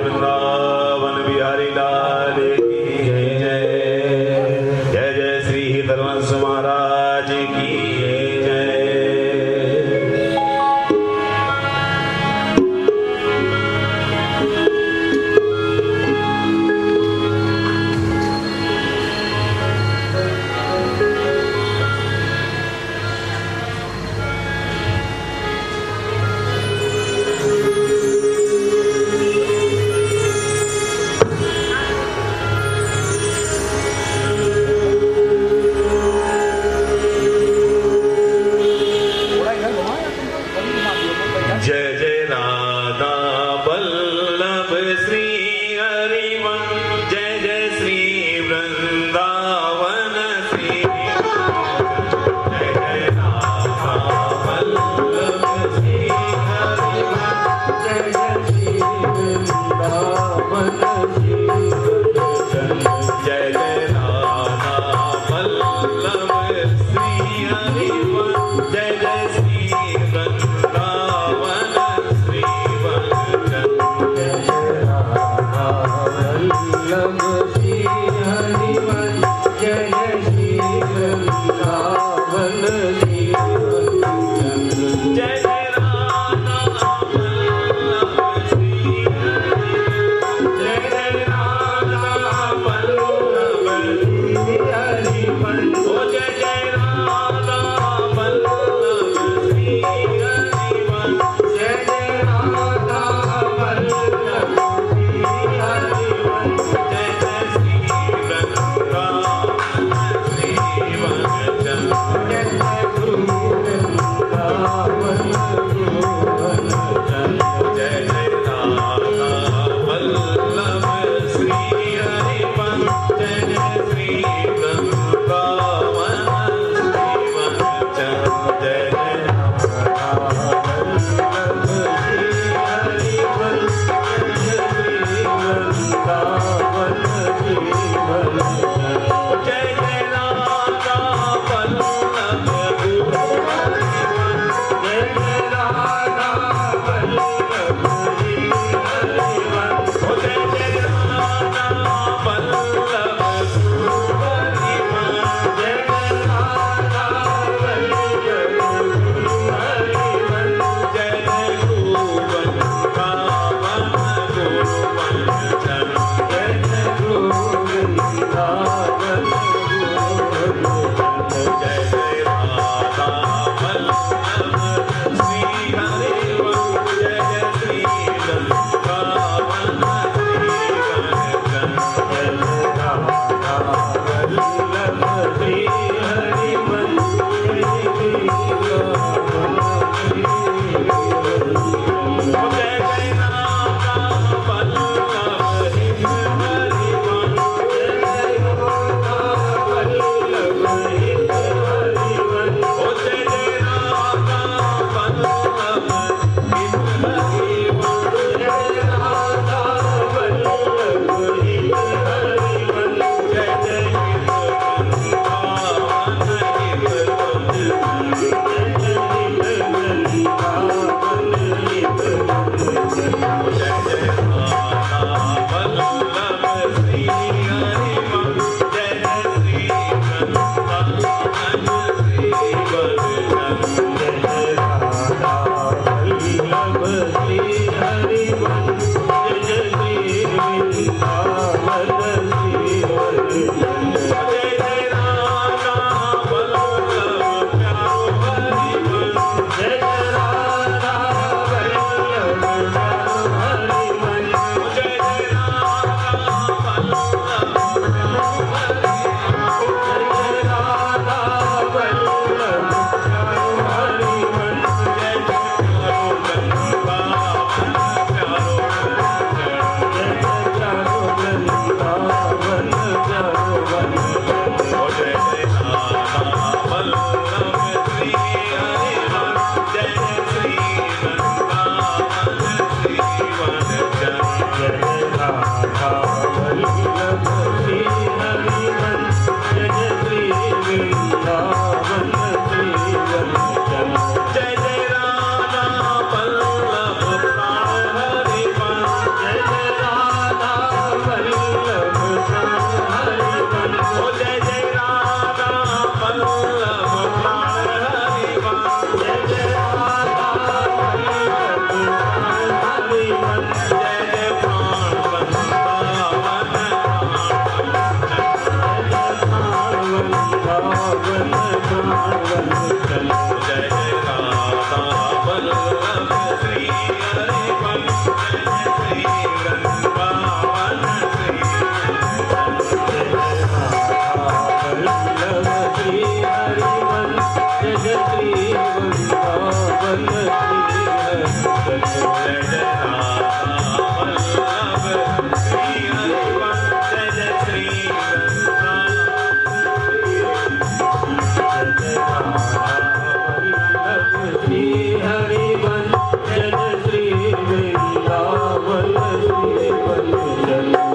वृंदावन बिहारी लाल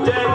जय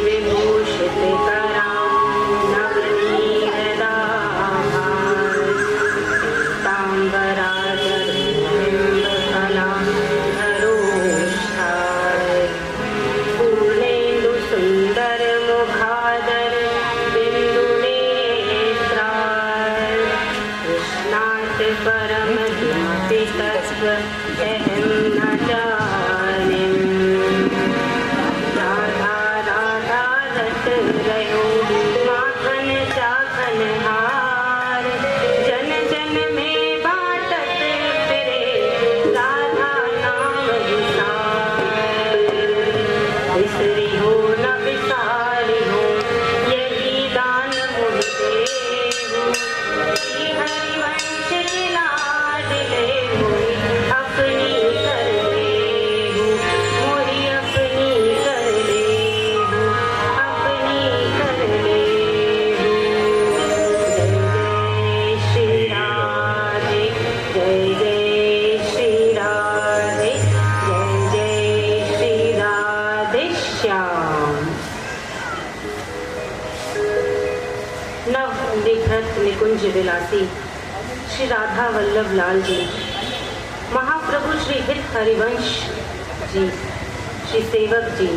विभूषित करां नवनीरदाभार ताम्बराजन्मकलाधरोष्ठार पूर्णेन्दु सुन्दर मुखादर बिन्दुनेत्रार कृष्णात् परम ज्ञाति तत्त्व अहं न जानिम् राधा राधा रट रहो माखन चाखन हार जन जन में बाटत फिरे राधा नाम विसार बिसरी हो न विसारी हो यही दान मुझे हो श्री हरिवंश के लाडले मोहि अपनी कर ले हो मोहि अपनी कर ले हो अपनी कर ले हो जय जय श्री राधे जय श्री राधे श्याम। नव निभृत निकुंज विलासी श्री राधा वल्लभ लाल जी, महाप्रभु श्री हित हरिवंश जी, श्री सेवक जी,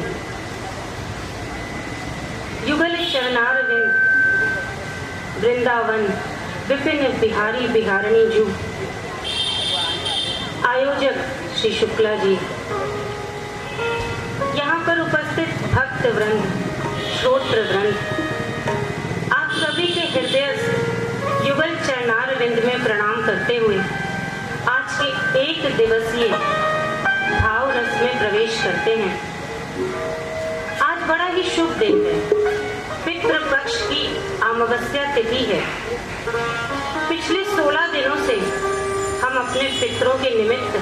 युगल चरणारविंद वृंदावन विपिन बिहारी बिहारणी जू, आयोजक श्री शुक्ला जी, यहाँ पर उपस्थित भक्त वृंद, श्रोत्र वृंद, आप सभी के हृदय युगल चरणारविंद में प्रणाम करते हुए आज के एक दिवसीय भाव रस में प्रवेश करते हैं। आज बड़ा ही शुभ दिन है, पितृ पक्ष की अमावस्या तिथि है। पिछले 16 दिनों से हम अपने पितरों के निमित्त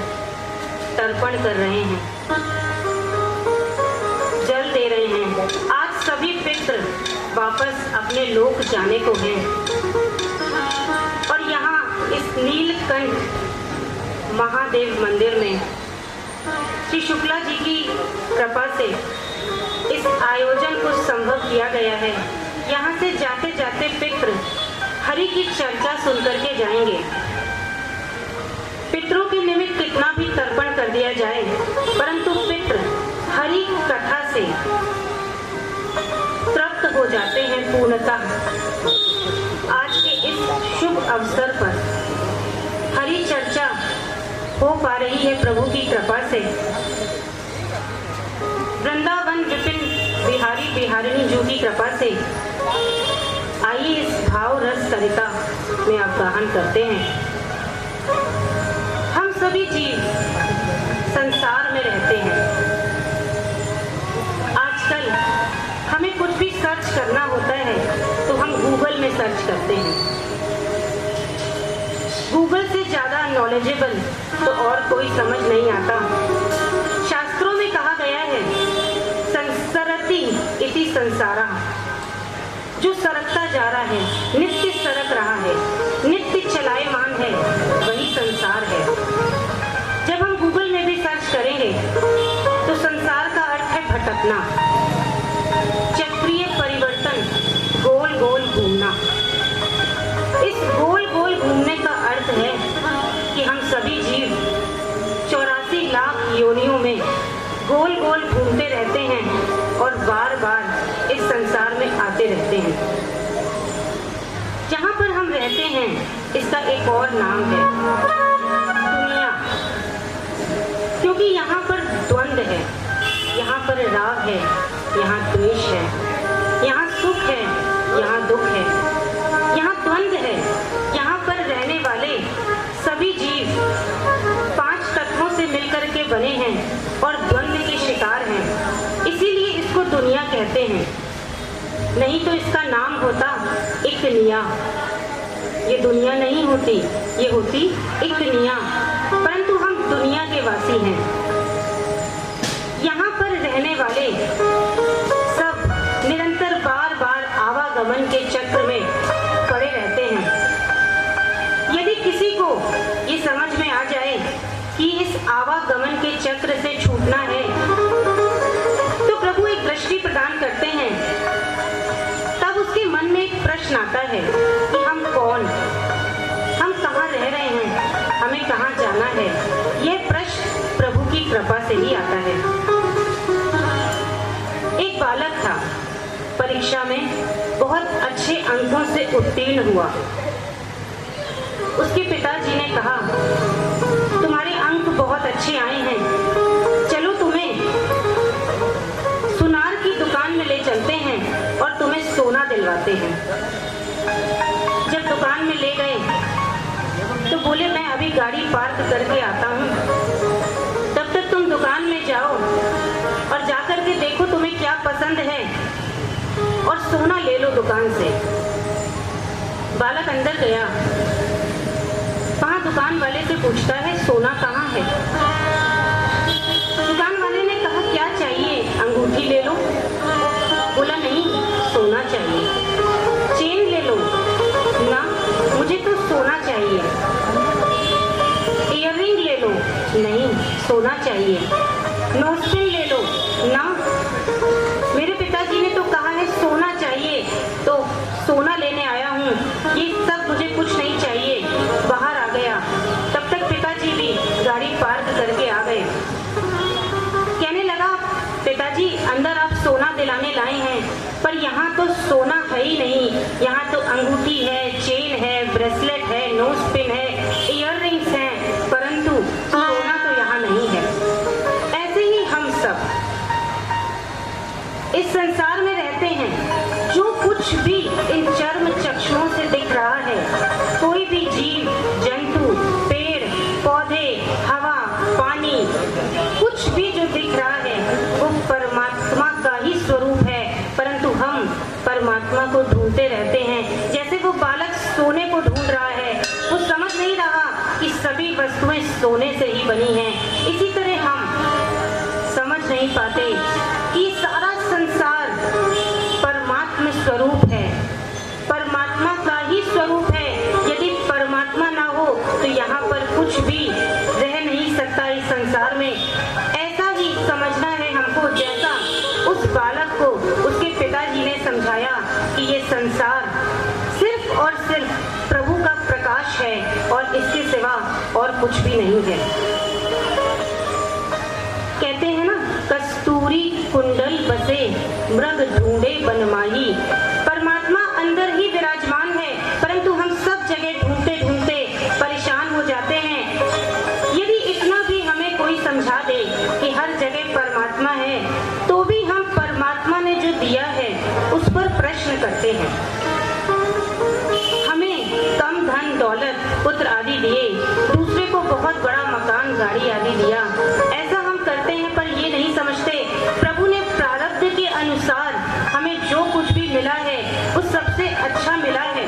तर्पण कर रहे हैं, जल दे रहे हैं। आज सभी पितृ वापस अपने लोक जाने को हैं और यहाँ इस नीलकंठ महादेव मंदिर में श्री शुक्ला जी की कृपा से इस आयोजन को संभव किया गया है। यहाँ से जाते जाते पितृ हरि की चर्चा सुनकर के जाएंगे। पितरों के निमित्त कितना भी तर्पण कर दिया जाए, परंतु पितृ हरि कथा से तृप्त हो जाते हैं पूर्णतः। आज के इस शुभ अवसर पर हरि चर्चा हो पा रही है प्रभु की कृपा से। वृंदावन विपिन बिहारी बिहारिणी जू की कृपा से आइए इस भाव रस सरिता में अवगाहन करते हैं। हम सभी जीव संसार में रहते हैं। आजकल हमें कुछ भी सर्च करना होता है तो हम गूगल में सर्च करते हैं। गूगल से ज्यादा नॉलेजेबल तो और कोई समझ नहीं आता। शास्त्रों में कहा गया है संसरति इति संसारा, जो सरकता जा रहा है, नित्य सरक रहा है, नित्य चलायमान है, वही संसार है। जब हम गूगल में भी सर्च करेंगे तो संसार का अर्थ है भटकना, चक्रीय परिवर्तन, गोल गोल घूमना। इस गोल गोल घूमने का अर्थ है कि हम सभी जीव 84 लाख योनियों में गोल गोल घूमते रहते हैं और बार बार इस संसार में आते रहते हैं। जहाँ पर हम रहते हैं इसका एक और नाम है दुनिया, क्योंकि यहाँ पर द्वंद है, यहाँ पर राग है, यहाँ द्वेष है, यहाँ सुख है, यहाँ दुख है, यहाँ द्वंद है। यहाँ पर रहने वाले सभी जीव 5 तत्वों से मिलकर के बने हैं और द्वंद के शिकार हैं, इसीलिए इसको दुनिया कहते हैं। नहीं तो इसका नाम होता इकनिया। ये दुनिया नहीं होती, ये होती इकनिया, परंतु हम दुनिया के वासी हैं। यहाँ पर रहने वाले सब निरंतर बार बार आवागमन के चक्र में पड़े रहते हैं। यदि किसी को ये समझ में आ जाए कि इस आवागमन के चक्र से छूटना है तो प्रभु एक दृष्टि प्रदान करते हैं प्रश्न आता है कि हम कौन, हम कहाँ रह रहे हैं, हमें कहाँ जाना है। यह प्रश्न प्रभु की कृपा से ही आता है। एक बालक था, परीक्षा में बहुत अच्छे अंकों से उत्तीर्ण हुआ। उसके पिताजी ने कहा, तुम्हारे अंक बहुत अच्छे आए हैं, चलो तुम्हें सुनार की दुकान में ले चलते हैं और तुम्हें सोना दिलवाते हैं। जब दुकान में ले गए तो बोले, मैं अभी गाड़ी पार्क करके आता हूँ, तब तक तुम दुकान में जाओ और जाकर के देखो तुम्हें क्या पसंद है और सोना ले लो दुकान से। बालक अंदर गया, वहाँ दुकान वाले से पूछता है, सोना कहाँ है। दुकान वाले ने कहा, क्या चाहिए, अंगूठी ले लो। बोला, नहीं, सोना चाहिए। चेन ले लो। ना, मुझे तो सोना चाहिए। इयररिंग ले लो। नहीं, सोना चाहिए। नोजपिन ले लो। ना, मेरे पिताजी ने तो कहा है सोना चाहिए, तो सोना लेने आया हूँ, ये सब मुझे कुछ नहीं चाहिए। बाहर आ गया, तब तक पिताजी भी गाड़ी पार्क करके आ गए। कहने लगा, पिताजी अंदर आप सोना दिलाने लाए हैं, पर यहाँ तो सोना है ही नहीं, यहाँ तो अंगूठी है, चेन है, ब्रेसलेट है, नोज पिन है, इयररिंग्स हैं, परंतु सोना तो यहाँ नहीं है। ऐसे ही हम सब इस संसार में रहते हैं। जो कुछ भी इन चर्म चक्षुओं से दिख रहा है, कोई भी जीव जंतु, पेड़ पौधे, हवा, पानी, कुछ भी जो दिख रहा है वो परमात्मा का ही स्वरूप है, परंतु हम परमात्मा को ढूंढते रहते हैं। जैसे वो बालक सोने को ढूंढ रहा है, वो समझ नहीं रहा कि सभी वस्तुएं सोने से ही बनी हैं। इसी तरह हम समझ नहीं पाते कि सारा संसार परमात्मा स्वरूप है, परमात्मा का ही स्वरूप है। यदि परमात्मा ना हो तो यहाँ पर कुछ भी रह नहीं सकता इस संसार में। ऐसा ही समझना है हमको, जैसा उस बालक को उसके पिताजी ने समझाया कि ये संसार सिर्फ और सिर्फ प्रभु का प्रकाश है और इसके सिवा और कुछ भी नहीं है। कहते हैं ना, कस्तूरी कुंडल बसे मृग ढूंढे बनमाही। परमात्मा अंदर ही विराजमान है, परंतु हम सब जगह ढूंढते ढूंढते परेशान हो जाते हैं। यदि इतना भी हमें कोई समझा दे कि हर जगह परमात्मा है, तो भी हम परमात्मा ने जो दिया है उस पर प्रश्न करते हैं। हमें कम धन दौलत पुत्र आदि दिए, दूसरे को बहुत बड़ा मकान गाड़ी आदि दिया, ऐसा हम करते हैं, पर ये नहीं समझते प्रभु ने प्रारब्ध के अनुसार हमें जो कुछ भी मिला है वो सबसे अच्छा मिला है।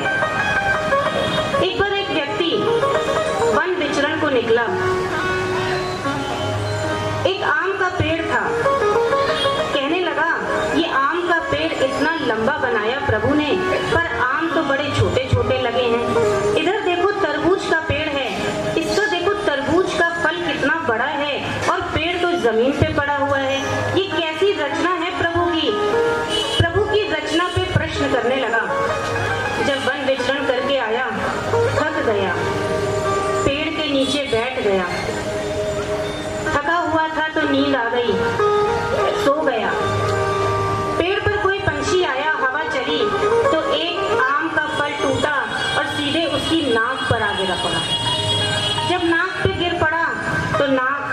एक बार एक व्यक्ति वन विचरण को निकला। एक आम का पेड़ था। कहने लगा, ये आम का पेड़ इतना लंबा बनाया प्रभु ने, पर आम तो बड़े छोटे छोटे लगे हैं। इधर देखो तरबूज का पेड़ है, इसका देखो तरबूज का फल कितना बड़ा है और पेड़ तो जमीन पे पड़ा हुआ है। ये कैसी रचना है प्रभु की? प्रभु की रचना पे प्रश्न करने लगा। जब वन विचरण करके आया, थक गया, पेड़ के नीचे बैठ गया। थका हुआ था तो नींद आ गई, सो गया। पेड़ पर कोई पंछी आया, हवा चली तो एक आम का फल टूटा और सीधे उसकी नाक पर आ गिरा पड़ा। जब नाक पे गिर पड़ा तो नाक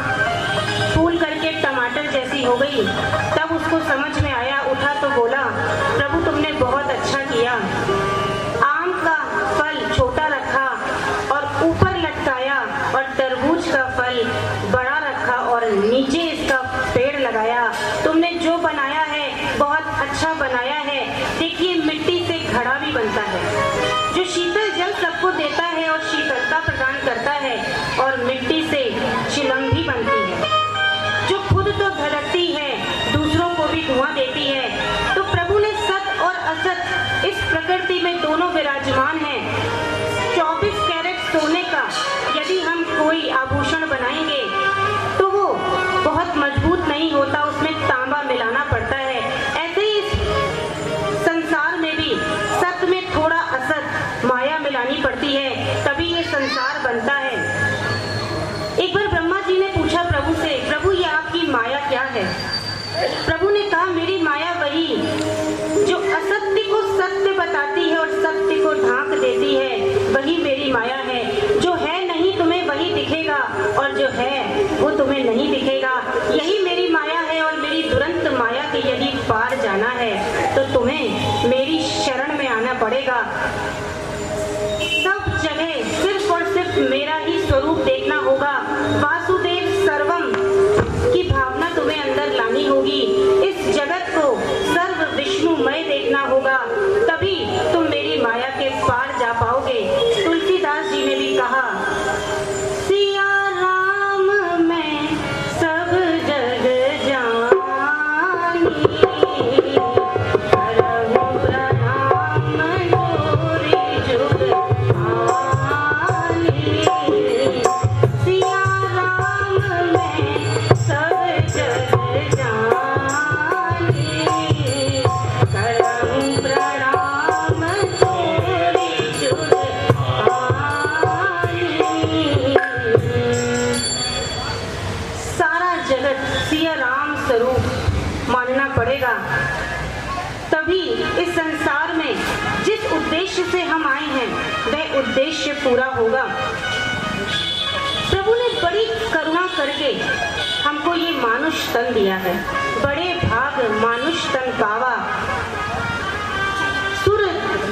फूल करके टमाटर जैसी हो गई। तब उसको समझ में आया, उठा तो बोला, प्रभु तुमने बहुत अच्छा किया, आम का फल छोटा रखा और ऊपर लटकाया और तरबूज का फल बड़ा रखा और नीचे इसका पेड़ लगाया। तुमने जो बनाया है बहुत अच्छा बनाया है। देखिए, मिट्टी से घड़ा भी बनता है जो शीतल जल सबको देता है और शीतलता प्रदान करता है, और मिट्टी से चिलम भी बनती है जो खुद तो धड़कती है, दूसरों को भी धुआं देती है। तो प्रभु ने सत और असत इस प्रकृति में दोनों विराजमान हैं। 24 कैरेट सोने का यदि हम कोई आभूषण बनाएंगे तो वो बहुत मजबूत नहीं होता, उसमें तांबा मिलाना पड़ता है। ऐसे ही संसार में भी सत में थोड़ा संसार बनता है। एक बार ब्रह्मा जी ने पूछा प्रभु से, प्रभु ये आपकी माया क्या है? प्रभु ने कहा, मेरी माया वही जो असत्य को सत्य बताती है और सत्य को ढांक देती है, वही मेरी माया है। जो है नहीं तुम्हें वही दिखेगा और जो है वो तुम्हें नहीं दिखेगा। यही मेरी माया है और मेरी दुरंत माया के यदि पार जाना है तो तुम्हें मेरी शरण में आना पड़ेगा। सब जगह सिर्फ और सिर्फ मेरा ही स्वरूप देखना होगा। वासुदेव सर्वम की भावना तुम्हें अंदर लानी होगी। इस जगत को सर्व विष्णुमय देखना होगा, तभी तुम मेरी माया के पार जा पाओगे। तुलसीदास जी ने भी कहा, सिया राम मैं सब जग जानी, करहु प्रणाम जोरी जुग आनी। सिया राम मैं सब जग जानी, करहु प्रणाम जोरी जुग आनी। सारा जगत सिया राम स्वरूप मानना पड़ेगा, तभी इस संसार में जिस उद्देश्य से हम आए हैं वह उद्देश्य पूरा होगा। प्रभु ने बड़ी करुणा करके हमको ये मानुष तन दिया है। बड़े भाग मानुष तन पावा, सुर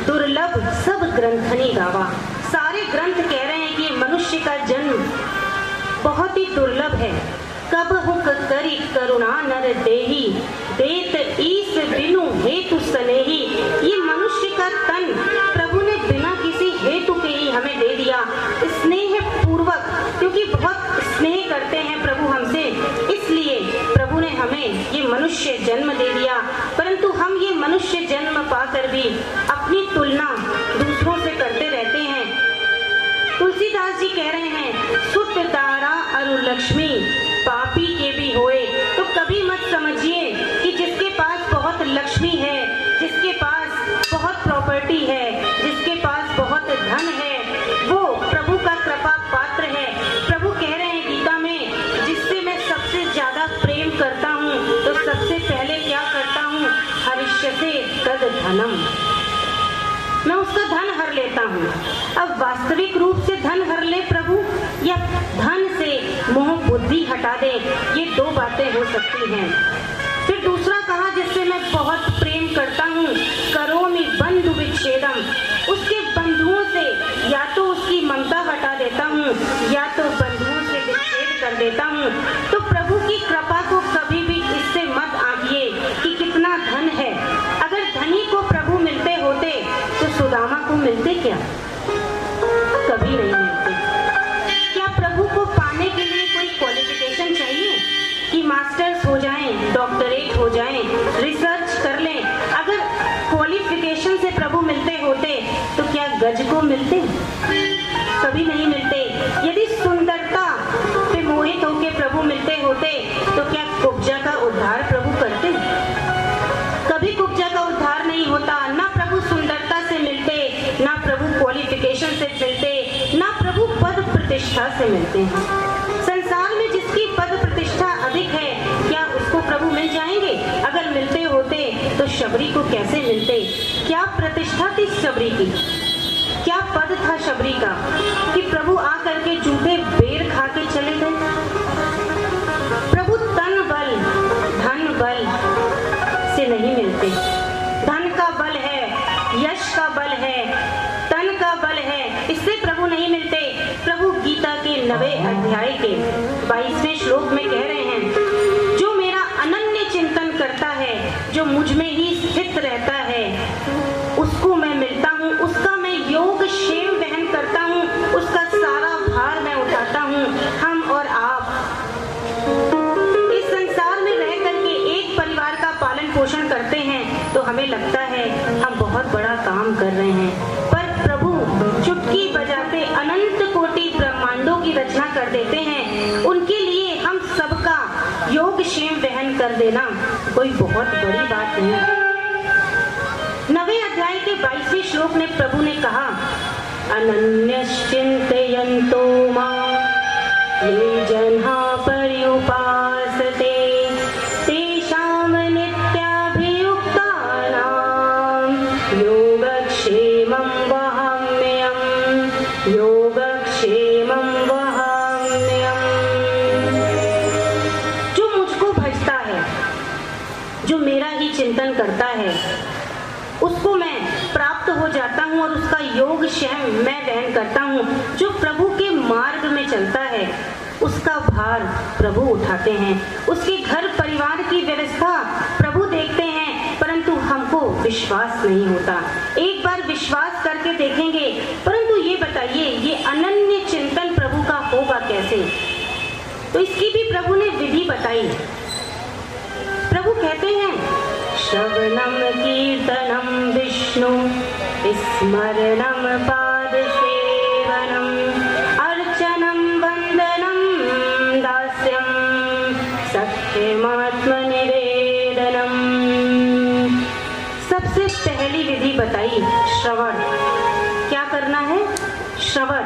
दुर्लभ सब ग्रंथनी गावा। सारे ग्रंथ कह रहे हैं कि ये मनुष्य का जन्म बहुत ही दुर्लभ है। कब हुक करी करुणा नर देही, देत ईस बिनु हेतु सनेही। ये मनुष्य का तन प्रभु ने बिना किसी हेतु के ही हमें दे दिया, स्नेह पूर्वक, क्योंकि बहुत स्नेह करते हैं प्रभु हमसे, इसलिए प्रभु ने हमें ये मनुष्य जन्म दे दिया। परंतु हम ये मनुष्य जन्म पाकर भी अपनी तुलना दूसरों से करते रहते हैं। तुलसीदास जी कह रहे हैं, सुत दारा अरु लक्ष्मी पापी के भी होए। तो कभी मत समझिए कि जिसके पास बहुत लक्ष्मी है, जिसके पास बहुत प्रॉपर्टी है, जिसके पास बहुत धन है, वो प्रभु का कृपा पात्र है। प्रभु कह रहे हैं गीता में, जिससे मैं सबसे ज्यादा प्रेम करता हूँ तो सबसे पहले क्या करता हूँ, हरिष्यते तद धनम, मैं उसका धन हर लेता हूँ। अब वास्तविक रूप से धन हर ले प्रभु, या धन से मोह बुद्धि हटा दे, ये दो बातें हो सकती हैं। फिर दूसरा कहा, जिससे मैं बहुत प्रेम करता हूँ, करोमि बंधु विच्छेदम, उसके बंधुओं से या तो उसकी ममता हटा देता हूँ या तो बंधुओं से विच्छेद कर देता हूँ। तो प्रभु की कृपा को कभी भी इससे मत आंकिए कि कितना धन है। अगर धनी को प्रभु मिलते होते तो सुदामा को मिलते क्या? कभी नहीं मिलते। क्या प्रभु को पाने के लिए कोई क्वालिफिकेशन चाहिए कि मास्टर्स हो जाएं, डॉक्टरेट हो जाएं, रिसर्च कर लें? अगर क्वालिफिकेशन से प्रभु मिलते होते तो क्या गज को मिलते? कभी नहीं मिलते। यदि सुंदरता पे मोहित होकर प्रभु मिलते होते तो क्या कुब्जा का उद्धार प्रभु करते? कभी कुब्जा का उद्धार नहीं होता। ना प्रभु सुंदरता से मिलते, ना प्रभु क्वालिफिकेशन से मिलते, ना प्रभु पद प्रतिष्ठा से मिलते हैं। संसार में जिसकी पद प्रतिष्ठा अधिक है, क्या उसको प्रभु मिल जाएंगे? अगर मिलते होते तो शबरी को कैसे मिलते? क्या प्रतिष्ठा थी शबरी की? क्या पद था शबरी का कि प्रभु आकर के जूठे बेर खा के चले गए? प्रभु तन बल धन बल से नहीं मिलते। धन का बल है, यश का बल है, तन का बल है, इससे प्रभु नहीं मिलते। प्रभु गीता के 9वें अध्याय के 22वें श्लोक में कह रहे हैं, जो मेरा अनन्य चिंतन करता है, जो मुझ में ही स्थित रहता है, उसको मैं मिलता हूँ, उसका मैं योग क्षेम वहन करता हूँ, उसका सारा भार मैं उठाता हूँ। हम और आप इस संसार में रह करके एक परिवार का पालन पोषण करते हैं तो हमें लगता है हम बहुत बड़ा काम कर रहे हैं, पर प्रभु चुटकी बजाते अनंत कोटि ब्रह्मांडों की रचना कर देते हैं। उनके लिए हम सबका योग क्षेम वहन कर देना कोई बहुत बड़ी बात नहीं है। 9वें अध्याय के 22वें श्लोक में प्रभु ने कहा, अनन्यश्चिन्तयन्तो मां ये जनाः पर्युपासते तेषां नित्याभियुक्तानां योगक्षेमं वहाम्यहम् योगक्षेमं वहाम्यहम्। जो मुझको भजता है, जो मेरा ही चिंतन करता है, उसको मैं प्राप्त हो जाता हूँ और उसका योग स्वयं मैं वहन करता हूँ। जो प्रभु के मार्ग में चलता है उसका भार प्रभु उठाते हैं, उसके घर परिवार की व्यवस्था प्रभु देखते हैं, परंतु हमको विश्वास नहीं होता। एक बार विश्वास करके देखेंगे, परंतु ये बताइए ये अनन्य चिंतन प्रभु का होगा कैसे? तो इसकी भी प्रभु ने विधि बताई। प्रभु कहते हैं श्रवणम कीर्तनम विष्णु स्मरणम पाद सेवनम अर्चनम वंदनम दास्यम सख्यमात्म निवेदनम। सबसे पहली विधि बताई श्रवण। क्या करना है? श्रवण,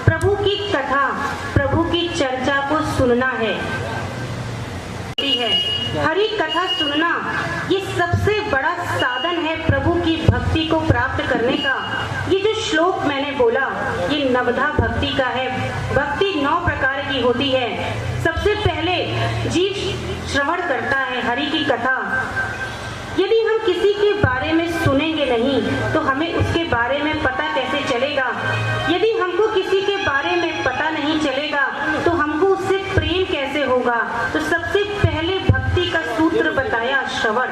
प्रभु की कथा, प्रभु की चर्चा को सुनना है। हरि कथा सुनना ये सबसे बड़ा साधन है प्रभु की भक्ति को प्राप्त करने का। ये जो श्लोक मैंने बोला ये नवधा भक्ति का है। भक्ति 9 प्रकार की होती है। सबसे पहले जीव श्रवण करता है हरि की कथा। यदि हम किसी के बारे में सुनेंगे नहीं तो हमें उसके बारे में पता कैसे चलेगा? यदि हमको किसी के बारे में पता नहीं चलेगा तो हमको उससे प्रेम कैसे होगा? तो सबसे पहले भक्ति का सूत्र बताया श्रवण।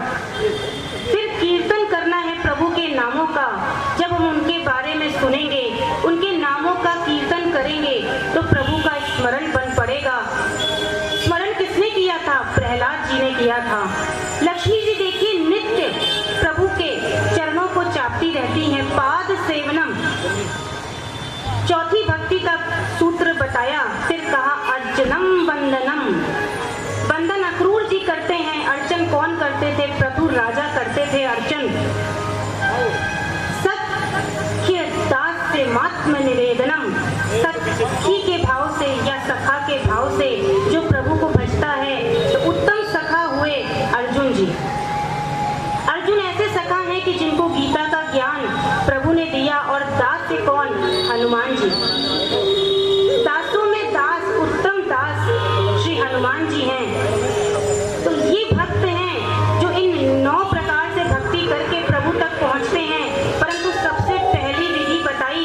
फिर कीर्तन करना है प्रभु के नामों का। जब हम उनके बारे में सुनेंगे, उनके नामों का कीर्तन करेंगे तो प्रभु का स्मरण बन पड़ेगा। स्मरण किसने किया था? प्रहलाद जी ने किया था। लक्ष्मी जी देखिए नित्य प्रभु के चरणों को चापती रहती हैं। पाद सेवनम, चौथी भक्ति का सूत्र बताया। फिर कहा अर्चनम वंदनम। वंदन अक्रूर जी करते हैं, अर्चन कौन करते थे? प्रभु राजा करते थे अर्चन। सख्य दास से मात्म निवेदनम, सखी के भाव से या सखा के भाव से जो प्रभु को भजता है तो उत्तम सखा हुए अर्जुन जी। अर्जुन ऐसे सखा हैं कि जिनको गीता का ज्ञान प्रभु ने दिया। और दास से कौन? हनुमान जी। दासों में दास, उत्तम दास श्री हनुमान जी हैं। तो ये भक्त हैं जो इन 9 प्रकार से भक्ति करके प्रभु तक पहुंचते हैं। परंतु सबसे पहली विधि बताई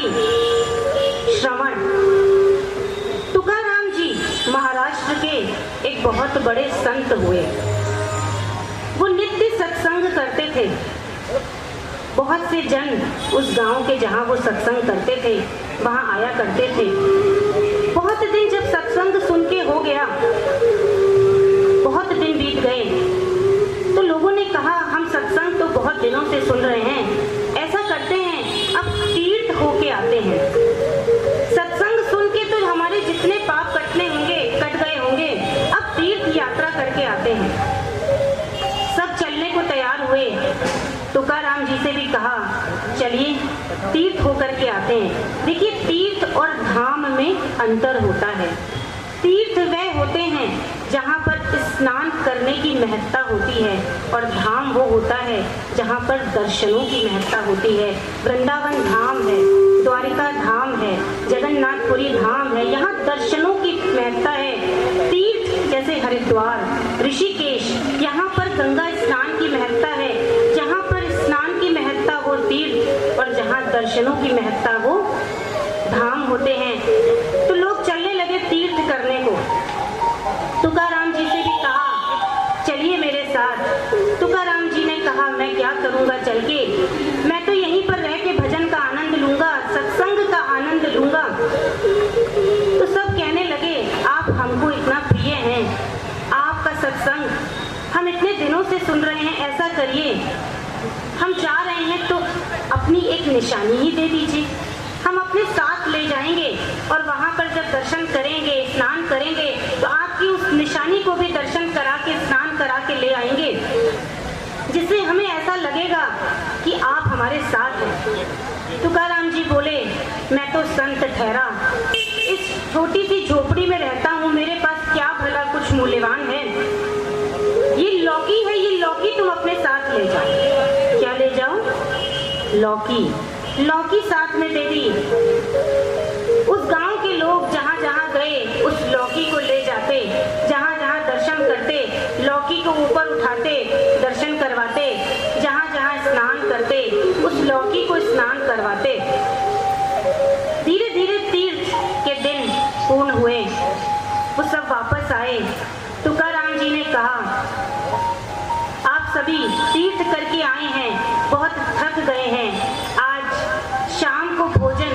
श्रवण। तुकाराम जी महाराष्ट्र के एक बहुत बड़े संत हुए। वो नित्य सत्संग करते थे। बहुत से जन उस गांव के जहां वो सत्संग करते थे वहां आया करते थे। बहुत दिन जब सत्संग सुन के हो गया, बहुत दिन बीत गए, तो लोगों ने कहा हम सत्संग तो बहुत दिनों से सुन रहे हैं, ऐसा करते हैं अब तीर्थ होके आते हैं। सत्संग सुन के तो हमारे जितने पाप कटने होंगे कट गए होंगे, अब तीर्थ यात्रा करके आते हैं। सब चलने को तैयार हुए। तुकाराम जी से भी कहा चलिए तीर्थ होकर के आते हैं। देखिए तीर्थ और धाम में अंतर होता है। तीर्थ वह होते हैं जहाँ पर स्नान करने की महत्ता होती है और धाम वो होता है जहाँ पर दर्शनों की महत्ता होती है। वृंदावन धाम है, द्वारिका धाम है, जगन्नाथपुरी धाम है, यहाँ दर्शनों की महत्ता है। तीर्थ जैसे हरिद्वार, ऋषिकेश, यहाँ पर गंगा स्नान की महत्ता है। जहाँ पर स्नान की महत्ता वो तीर्थ और जहाँ दर्शनों की महत्ता वो धाम होते हैं। तो लोग चलने लगे तीर्थ करने को। तुकाराम जी से भी कहा चलिए मेरे साथ। तुकाराम जी ने कहा मैं क्या करूँगा चल के, मैं तो यहीं पर रह के भजन का आनंद लूँगा, सत्संग का आनंद लूँगा। तो सब कहने लगे आप हमको इतना प्रिय हैं, आपका सत्संग हम इतने दिनों से सुन रहे हैं, ऐसा करिए हम जा रहे हैं तो अपनी एक निशानी ही दे दीजिए, हम अपने साथ ले जाएंगे और वहाँ पर जब दर्शन करेंगे, स्नान करेंगे तो आपकी उस निशानी को भी दर्शन करा के, स्नान करा के ले आएंगे, जिससे हमें ऐसा लगेगा कि आप हमारे साथ हैं। तुकाराम जी बोले, मैं तो संत ठहरा, इस छोटी सी झोपड़ी में रहता हूँ, मेरे पास क्या भला कुछ मूल्यवान है। ये लौकी है, ये लौकी तुम अपने साथ ले जाओ। क्या ले जाओ? लौकी। लौकी साथ में दे दी। उस गांव के लोग जहाँ जहाँ गए उस लौकी को ले जाते, जहाँ जहाँ दर्शन करते लौकी को ऊपर उठाते, दर्शन करवाते, जहाँ जहाँ स्नान करते उस लौकी को स्नान करवाते। धीरे धीरे तीर्थ के दिन पूर्ण हुए, वो सब वापस आए। तुकाराम जी ने कहा, आप सभी तीर्थ करके आए हैं, बहुत थक गए हैं, आज शाम को भोजन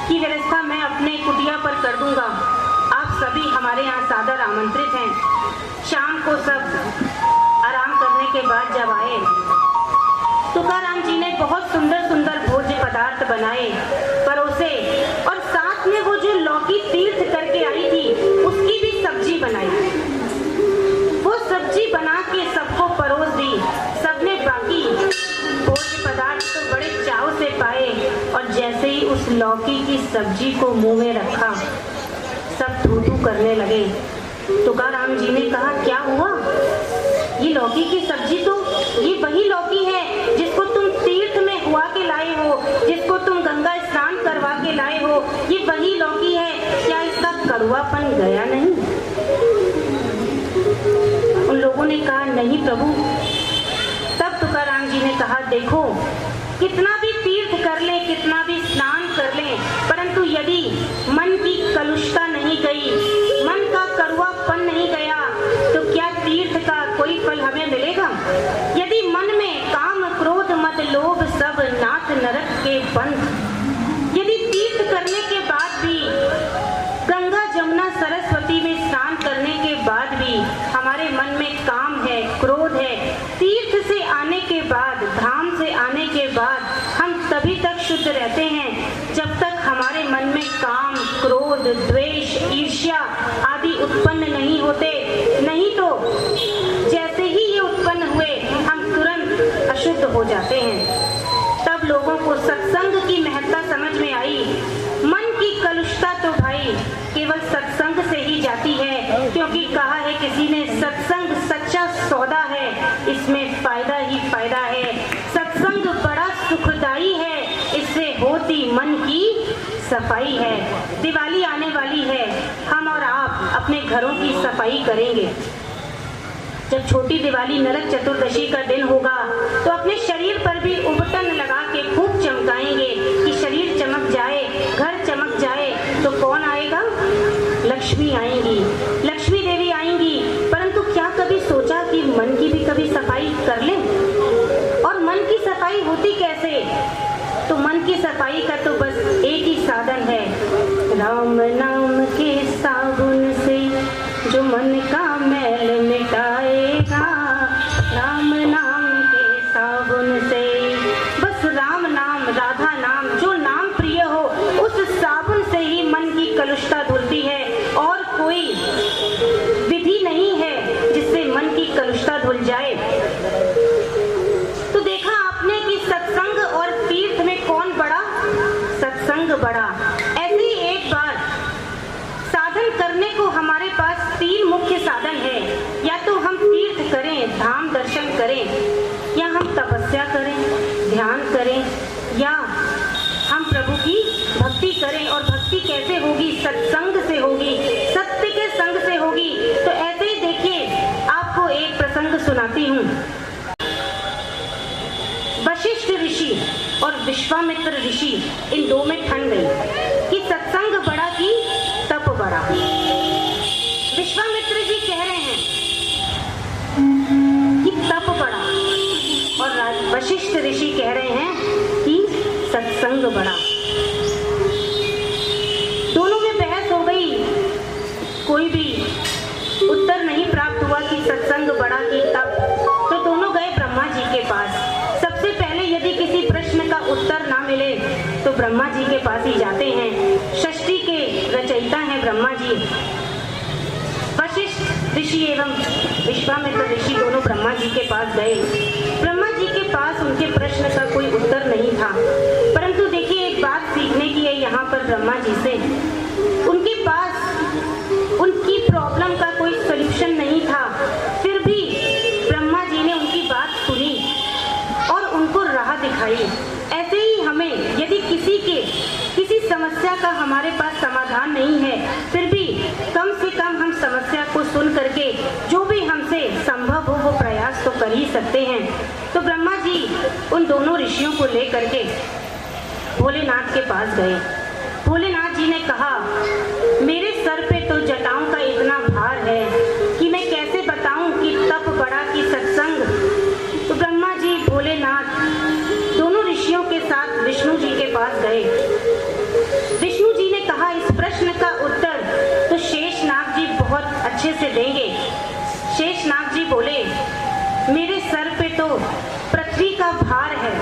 की व्यवस्था मैं अपने कुटिया पर कर दूंगा। आप सभी हमारे यहाँ सादर आमंत्रित हैं। शाम को सब आराम करने के बाद जब आए, तुकाराम जी ने बहुत सुंदर सुंदर भोज्य पदार्थ बनाए, परोसे, और साथ में वो जो लौकी तीर्थ करके आई थी उसकी भी सब्जी बनाई। वो सब्जी बना के सबको परोस दी। सबने बाकी भोज्य पदार्थ तो बड़े चाव से पाए, और जैसे ही उस लौकी की सब्जी को मुंह में रखा, सब थू-थू करने लगे। तुकाराम जी ने कहा, क्या हुआ? ये लौकी की सब्जी तो ये वही लौकी है जिसको तुम तीर्थ में हुआ के लाए हो, जिसको तुम गंगा स्नान करवा के लाए हो, ये वही लौकी है, क्या इसका कड़वापन गया नहीं? उन लोगों ने कहा, नहीं प्रभु। तब तुकाराम जी ने कहा, देखो, कितना भी तीर्थ कर लें, कितना भी स्नान कर लें, परंतु यदि मन की कलुषता नहीं गई, मन का कड़वापन नहीं गया, तो क्या तीर्थ का कोई फल हमें मिलेगा? यदि मन में काम क्रोध मद लोभ सब नाथ नरक के पंथ, यदि तीर्थ करने के बाद भी, गंगा जमुना सरस्वती में स्नान करने के बाद भी हमारे मन में काम है, क्रोध है, तीर्थ से आने के बाद, धाम से आने के बाद हम तभी तक शुद्ध रहते हैं जब तक हमारे मन में काम, क्रोध, द्वेष, ईर्ष्या आदि उत्पन्न नहीं होते। नहीं तो जैसे ही ये उत्पन्न हुए हम तुरंत अशुद्ध हो जाते हैं। तब लोगों को सत्संग की महत्ता समझ में आई। मन की कलुषता तो भाई केवल सत्संग से ही जाती है, क्योंकि कहा है किसी ने, सत्संग सच्चा सौदा है, इसमें फायदा ही फायदा है। सत्संग बड़ा सुखदाई है, इससे होती मन की सफाई है। दिवाली आने वाली है, हम और आप अपने घरों की सफाई करेंगे। जब छोटी दिवाली नरक चतुर्दशी का दिन होगा तो अपने शरीर पर भी उबटन लगा के खूब चमकाएंगे कि शरीर चमक जाए, घर चमक जाए। तो कौन आएगा? लक्ष्मी आएंगी, लक्ष्मी देवी आएंगी। परंतु क्या कभी सोचा कि मन की भी कभी सफाई कर लें? और मन की सफाई होती कैसे? तो मन की सफाई का तो बस एक ही साधन है, राम नाम के साबुन से जो मन का मैल मिटाएगा, राम नाम के साबुन से। बस राम नाम, राधा नाम, जो नाम प्रिय हो, उस साबुन से ही मन की कलुषता धुलती है। और कोई विधि नहीं है जिससे मन की कलुषता धुल जाए। तो देखा आपने कि सत्संग और तीर्थ में कौन बड़ा? सत्संग बड़ा। ऐसे ही एक बार साधन करने को हमारे पास तीन मुख्य साधन है। या तो हम तीर्थ करें, धाम दर्शन करें, या हम तपस्या करें, ध्यान करें, या हम प्रभु की भक्ति करें। और भक्ति कैसे होगी? सत्संग से होगी, सत्य के संग से होगी। तो ऐसे ही देखिए, आपको एक प्रसंग सुनाती हूँ। वशिष्ठ ऋषि और विश्वामित्र ऋषि, इन दो में ठन गई कि सत्संग बड़ा कि तप बड़ा। विश्वामित्र जी कह रहे हैं कि तप बड़ा, और वशिष्ठ ऋषि कह रहे हैं कि सत्संग बड़ा। दोनों में बहस हो गई, कोई भी उत्तर नहीं प्राप्त हुआ कि सत्संग बड़ा कि तप। तो दोनों गए ब्रह्मा जी के पास। सबसे पहले यदि किसी प्रश्न का उत्तर ना मिले तो ब्रह्मा जी के पास ही जाते हैं। षष्ठी के रचयिता हैं ब्रह्मा जी। वशिष्ठ ऋषि एवं विश्वामित्र ऋषि दोनों ब्रह्मा जी के पास गए। ब्रह्मा जी के पास उनके प्रश्न का कोई उत्तर नहीं था, परंतु पर ब्रह्मा जी से। उनके पास उनकी प्रॉब्लम का कोई सॉल्यूशन नहीं था, फिर भी ब्रह्मा जी ने उनकी बात सुनी और उनको राह दिखाई। ऐसे ही हमें यदि किसी समस्या का हमारे पास समाधान नहीं है, फिर भी कम से कम हम समस्या को सुन करके जो भी हमसे संभव हो वो प्रयास तो कर ही सकते हैं। तो ब्रह्मा जी उन दोनों ऋषियों को लेकर के भोलेनाथ के पास गए। भोलेनाथ जी ने कहा, मेरे सर पे तो जटाओं का इतना भार है कि मैं कैसे बताऊं कि तप बड़ा कि सत्संग। तो ब्रह्मा जी भोलेनाथ दोनों ऋषियों के साथ विष्णु जी के पास गए। विष्णु जी ने कहा, इस प्रश्न का उत्तर तो शेषनाग जी बहुत अच्छे से देंगे। शेषनाग जी बोले, मेरे सर पे तो पृथ्वी का भार है,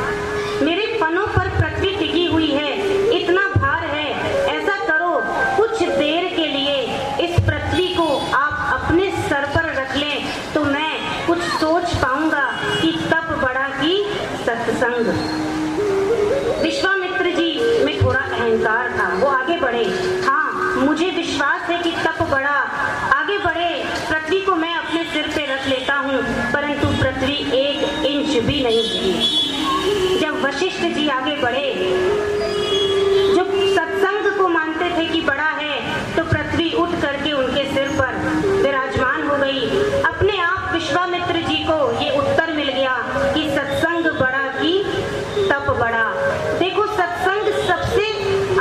मेरे फनों पर पृथ्वी टिकी हुई है, इतना भार है। ऐसा करो, कुछ देर के लिए इस पृथ्वी को आप अपने सर पर रख लें तो मैं कुछ सोच पाऊंगा कि तप बड़ा कि सत्संग। विश्वामित्र जी में थोड़ा अहंकार था, वो आगे बढ़े। हाँ, मुझे विश्वास है कि तप बड़ा, आगे बढ़े, पृथ्वी को मैं अपने सिर पे रख लेता हूँ, परंतु पृथ्वी 1 इंच भी नहीं हिली। जब वशिष्ठ जी आगे बढ़े, जो सत्संग को मानते थे कि बड़ा है, तो पृथ्वी उठ करके उनके सिर पर विराजमान हो गई। अपने आप विश्वामित्र जी को ये उत्तर मिल गया कि सत्संग बड़ा कि तप बड़ा। देखो, सत्संग सबसे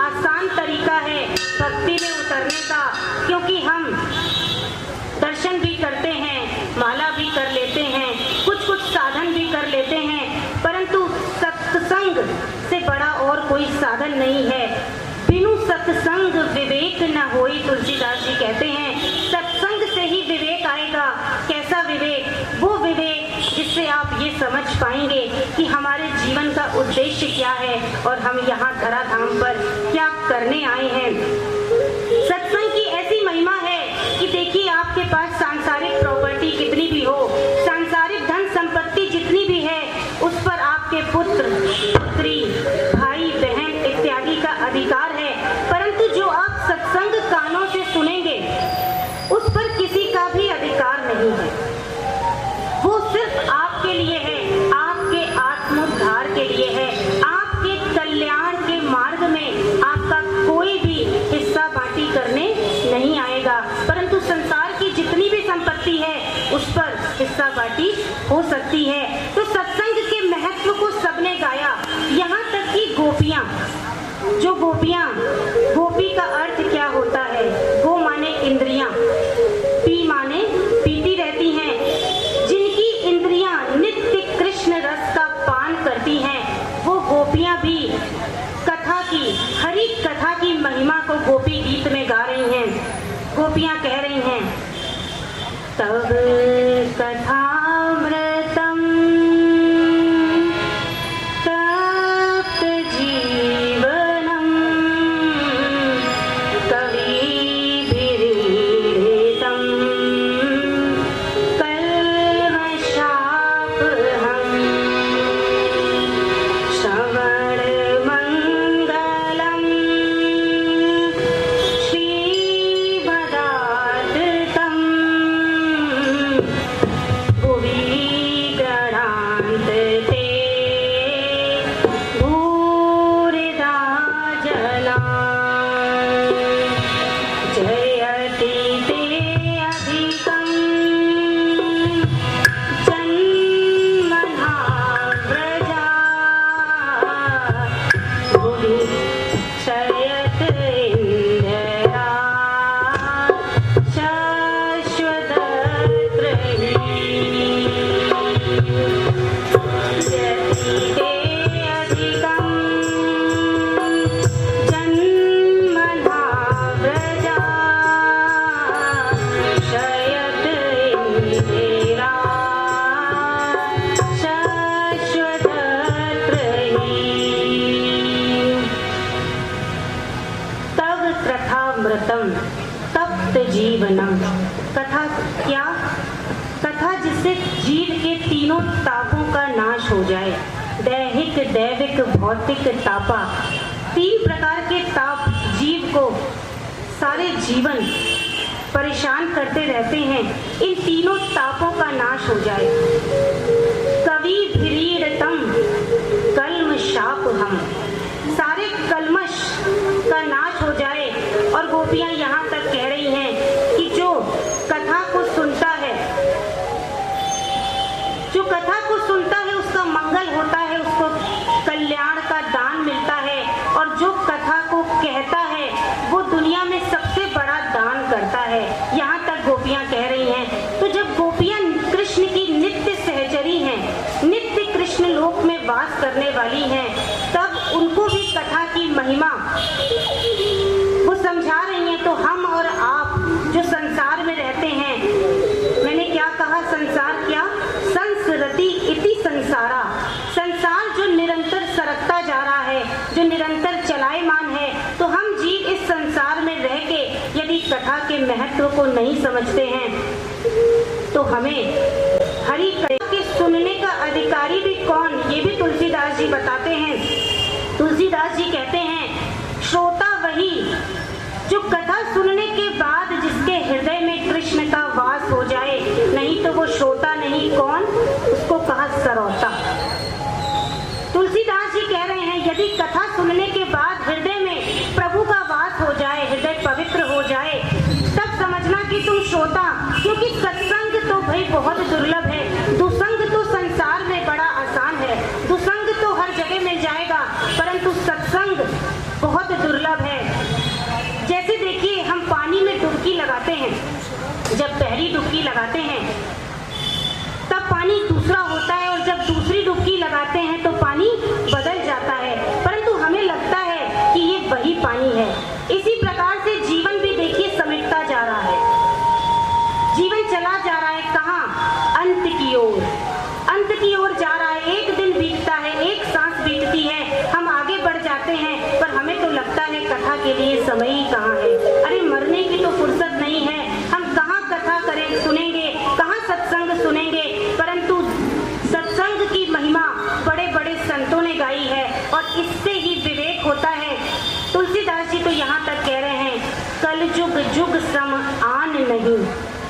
आसान तरीका है भक्ति में उतरने का, क्योंकि हम दर्शन भी करते हैं, माला भी कर लेते हैं, कुछ साधन भी कर लेते हैं, परंतु सत्संग से बड़ा और कोई साधन नहीं है। बिनु सत्संग विवेक न होई, तुलसीदास जी कहते हैं। सत्संग से ही विवेक आएगा। कैसा विवेक? वो विवेक जिससे आप ये समझ पाएंगे कि हमारे जीवन का उद्देश्य क्या है और हम यहाँ धराधाम पर क्या करने आए हैं। सत्संग की ऐसी महिमा है कि देखिए, आपके पास सांसारिक प्रॉपर्टी कितनी भी हो, सांसारिक धन संपत्ति जितनी भी है, उस पर आपके पुत्र पुत्री भाई बहन इत्यादि का अधिकार है, परंतु जो आप सत्संग कानों से सुनेंगे उस पर किसी का भी अधिकार नहीं है। वो सिर्फ आपके लिए है, आपके आत्मोद्धार के लिए है, आपके कल्याण के मार्ग में आपका कोई भी हिस्सा बांटी करने नहीं आएगा, परंतु संसार की जितनी भी संपत्ति है उस पर हिस्सा बांटी हो सकती है। तो सत्संग के महत्व को सबने गाया, यहाँ तक कि गोपियाँ, जो गोपी का अर्थ क्या होता है? गो माने इंद्रियां, पी माने पीती रहती हैं, जिनकी इंद्रियां नित्य कृष्ण रस का पान करती हैं, वो गोपियां भी कथा की, हरि कथा की महिमा को गोपी गीत में गा रही हैं। गोपियां कह रही हैं, तब कथामृतम तप्त जीवनम कविभिरीडितम कल्मषापहं श्रवणमङ्गलं श्रीमदादृतं भुवि गणान्ते भूरिदा जना जयति ते अधिकं जन्मना व्रजा भुवि शयत इन्द्रा शाश्वतत्रयी जयति ते अधिकं जन्मना व्रजा शयत इन्द्रा शाश्वतत्रयी। तव कथामृतम तप्त जीवनम। कथा क्या? कथा जिससे जीव के तीनों तापों का नाश हो जाए। दैहिक, दैविक, भौतिक तापा, 3 प्रकार के ताप जीव को सारे जीवन परेशान करते रहते हैं, इन तीनों तापों का नाश हो जाए। कवि भीड़तम कल्म शाप हम, सारे कलमश का नाश हो जाए। और गोपियां यहाँ तक कह रही हैं कि जो कथा को सुनता है, जो कथा को सुनता है उसका मंगल होता है, उसको कल्याण का दान मिलता है, और जो कथा को कहता है वो दुनिया में सबसे बड़ा दान करता है। यहाँ तक गोपियां कह रही हैं। तो जब गोपियां कृष्ण की नित्य सहचरी हैं, नित्य कृष्ण लोक में वास करने वाली हैं, तब उनको भी कथा की महिमा वो समझा रही हैं। तो हम और आप जो संसार में रहते हैं, मैंने क्या कहा, संसार क्या, संसरति इति संसारा, संसार जो निरंतर सरकता जा रहा है, जो निरंतर चलायमान है। तो हम जीव इस संसार में रह के यदि कथा के महत्व को नहीं समझते हैं, तो हमें हरि कथा के सुनने का अधिकारी भी कौन, ये भी तुलसीदास जी बताते हैं। तुलसीदास जी कहते हैं, श्रोता वही जो कथा सुनने के बाद जिसके हृदय में कृष्ण का वास हो जाए, नहीं तो वो श्रोता नहीं, कौन, उसको कहा सरौता। तुलसीदास जी कह रहे हैं, यदि कथा सुनने के बाद हृदय में प्रभु का वास हो जाए, हृदय पवित्र हो जाए, तब समझना कि तुम श्रोता। क्योंकि सत्संग तो भाई बहुत दुर्लभ है, दुसंग तो संसार में बड़ा आसान है, दुसंग तो हर जगह मिल जाएगा, परंतु सत्संग बहुत दुर्लभ है। जैसे देखिए, हम पानी में डुबकी लगाते हैं, जब पहली डुबकी लगाते हैं तब पानी दूसरा होता है, और जब दूसरी डुबकी लगाते हैं तो पानी बदल जाता है, परंतु हमें लगता है कि ये वही पानी है। इसी प्रकार से जीवन भी देखिए समिटता जा रहा है, जीवन चला जा रहा है, कहाँ, अंत की ओर, अंत की ओर जा रहा है। एक दिन बीतता है, एक सांस बीतती है, हम आगे बढ़ जाते हैं, पर हमें तो लगता है कथा के लिए समय ही कहाँ है। अरे मरने की तो फुर्सत नहीं है, हम कहाँ कथा करें, सुनेंगे, कहाँ सत्संग सुनेंगे। परंतु सत्संग की महिमा बड़े बड़े संतों ने गाई है, और इससे ही विवेक होता है। तुलसीदास जी तो यहाँ तक कह रहे हैं, कलयुग जुग सम आन नहीं,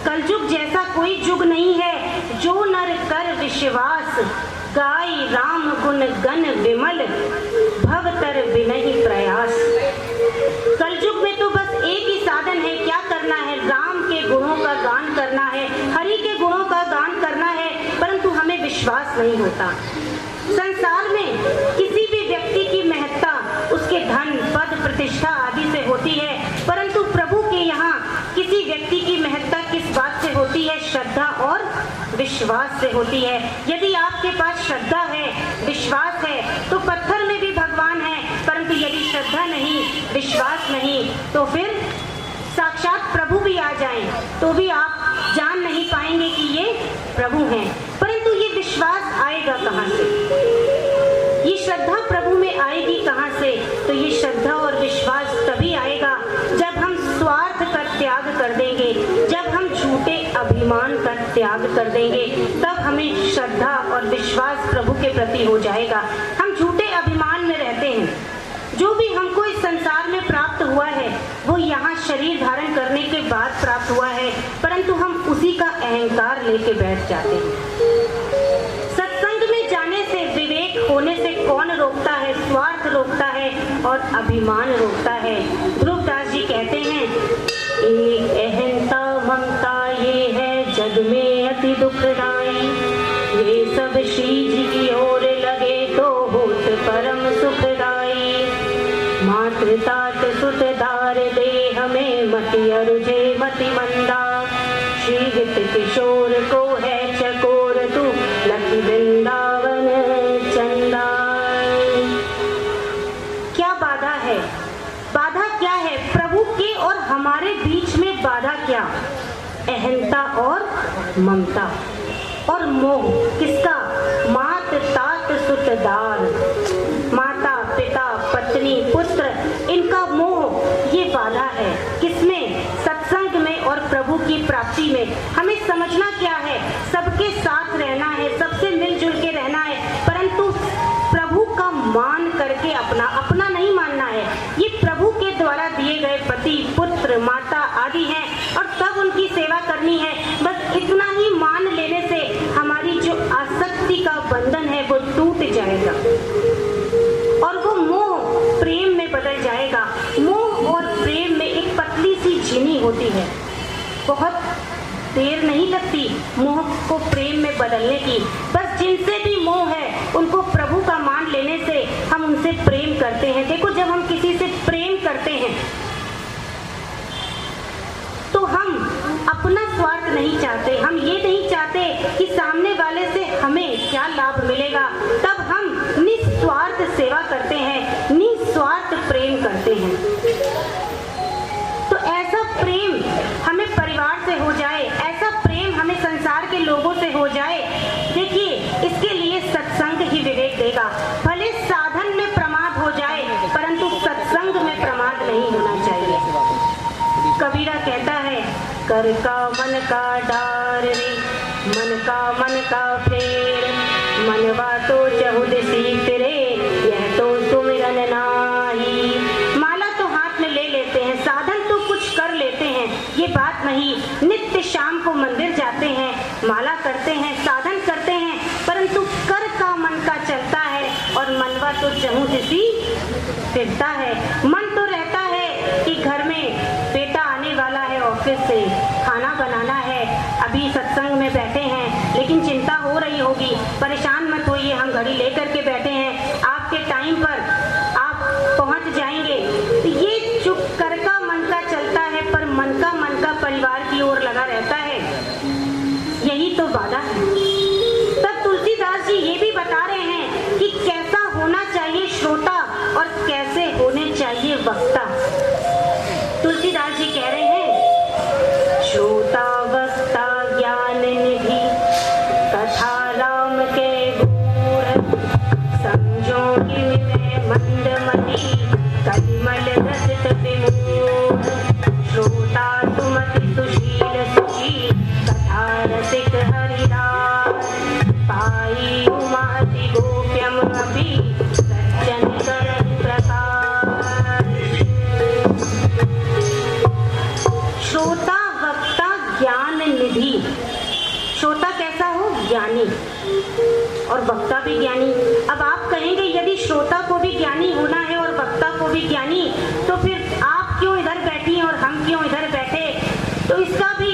कलयुग जैसा कोई युग नहीं है, जो नर कर विश्वास, गाय राम गुण गण विमल, भवतर बिनहि प्रयास। कलयुग में तो बस एक ही साधन है, क्या करना है, राम के गुणों का गान करना है, हरि के गुणों का गान करना है, परंतु हमें विश्वास नहीं होता। संसार में किसी भी व्यक्ति की महत्ता उसके धन पद प्रतिष्ठा आदि से होती है, परंतु प्रभु के यहाँ किसी व्यक्ति की महत्ता किस बात से होती है, श्रद्धा और विश्वास से होती है। यदि आपके पास श्रद्धा है, विश्वास है, तो पत्थर में भी भगवान है, परंतु यदि श्रद्धा नहीं, विश्वास नहीं, तो फिर साक्षात प्रभु भी आ जाएं, तो भी आप जान नहीं पाएंगे कि ये प्रभु हैं। परंतु ये विश्वास आएगा कहाँ से, ये श्रद्धा प्रभु में आएगी कहाँ से? तो ये श्रद्धा और विश्वास तभी आएगा जब हम स्वार्थ का त्याग कर देंगे, जब हम झूठे अभिमान का त्याग कर देंगे, तब हमें श्रद्धा और विश्वास प्रभु के प्रति हो जाएगा। हम झूठे अभिमान में रहते हैं, जो भी हमको इस संसार में प्राप्त हुआ है वो यहाँ शरीर धारण करने के बाद प्राप्त हुआ है, परंतु हम उसी का अहंकार लेके बैठ जाते हैं। सत्संग में जाने से, विवेक होने से कौन रोकता है? स्वार्थ रोकता है और अभिमान रोकता है। ध्रुवदास जी कहते हैं, एक अहंता ममता ये है जग में अति दुखदाई, ये सब श्री जी की ओर लगे तो होत परम सुखदाई। मातृ तात सुतदार दे हमें मति अरुझे मति मंदा, श्री वित किशोर को है चकोर तू लखी वृंदावन चंदा। क्या बाधा है? बाधा क्या है? प्रभु के और हमारे बीच में बाधा क्या? अहंता और ममता और मोह। किसका? मात तात सुतदार, माता पिता पत्नी पुत्र, इनका मोह, ये बाधा है। किसमें? सत्संग में और प्रभु की प्राप्ति में। हमें समझना क्या है? सबके साथ रहना है, सबसे मिलजुल के रहना है, परंतु प्रभु का मान करके अपना नहीं मानना है। ये प्रभु के द्वारा दिए गए पति, पुत्र, माता आदि हैं और तब उनकी सेवा करनी है। बस इतना ही मान लेने से हमारी जो आसक्ति का बंधन है वो टूट जाएगा और वो मोह प्रेम में बदल जाएगा। मोह और प्रेम में एक पतली सी झिनी होती है, बहुत देर नहीं लगती मोह को प्रेम में बदलने की। बस जिनसे भी मोह है उनको प्रभु का मान लेने से हम उनसे प्रेम करते हैं। देखो, जब हम किसी से प्रेम करते हैं तो हम अपना स्वार्थ नहीं चाहते, हम ये नहीं चाहते कि सामने वाले से हमें क्या लाभ मिलेगा। तब हम निस्वार्थ सेवा करते हैं, निस्वार्थ प्रेम करते हैं। तो ऐसा प्रेम हमें परिवार से हो जाए, ऐसा प्रेम हमें संसार के लोगों से हो जाए। देखिए, इसके लिए सत्संग ही विवेक देगा। भले साधन में प्रमाद हो जाए परंतु सत्संग में प्रमाद नहीं होना चाहिए। कबीरा कहता है, कर का मन का डार रे, मन का फेर, मनवा तो चहुद सीत रे, यह तो सुमिरन नाही। माला तो हाथ में ले लेते हैं, साधन तो कुछ कर लेते हैं, ये बात नहीं। नित्य शाम को मंदिर जाते हैं, माला करते हैं, साधन करते हैं, परंतु कर का मन का चलता है और मनवा तो चहुद सी फिरता है। मन तो रहता है कि घर में बेटा आने वाला है ऑफिस से, खाना बनाना है, अभी सत्संग में बैठे हैं, लेकिन चिंता हो रही होगी। परेशान मत होइए, हम घड़ी लेकर के बैठे हैं, आपके टाइम पर आप पहुंच जाएंगे। तो ये जो कर का मन का चलता है पर मन का परिवार की ओर लगा रहता है, यही तो बाधा है। तब तुलसीदास जी ये भी बता रहे हैं कि कैसा होना चाहिए श्रोता और कैसे होने चाहिए वक्ता। तुलसीदास जी कह रहे हैं, श्रोता वक्ता ज्ञान निधि, कथा राम के गुण, समझो मंदमति, कलिमल रसित विमूढ़। श्रोता सुमति सुशील सुची, कथा रसिक हरिदास, पाई उमाति गोप्यम अपि, सज्जन करत प्रकाश। श्रोता वक्ता ज्ञान निधि। श्रोता कैसा हो? ज्ञानी, और वक्ता भी ज्ञानी। अब आप कहेंगे यदि श्रोता को भी ज्ञानी होना है और वक्ता को भी ज्ञानी, तो फिर आप क्यों इधर बैठी हैं और हम क्यों इधर बैठे? तो इसका भी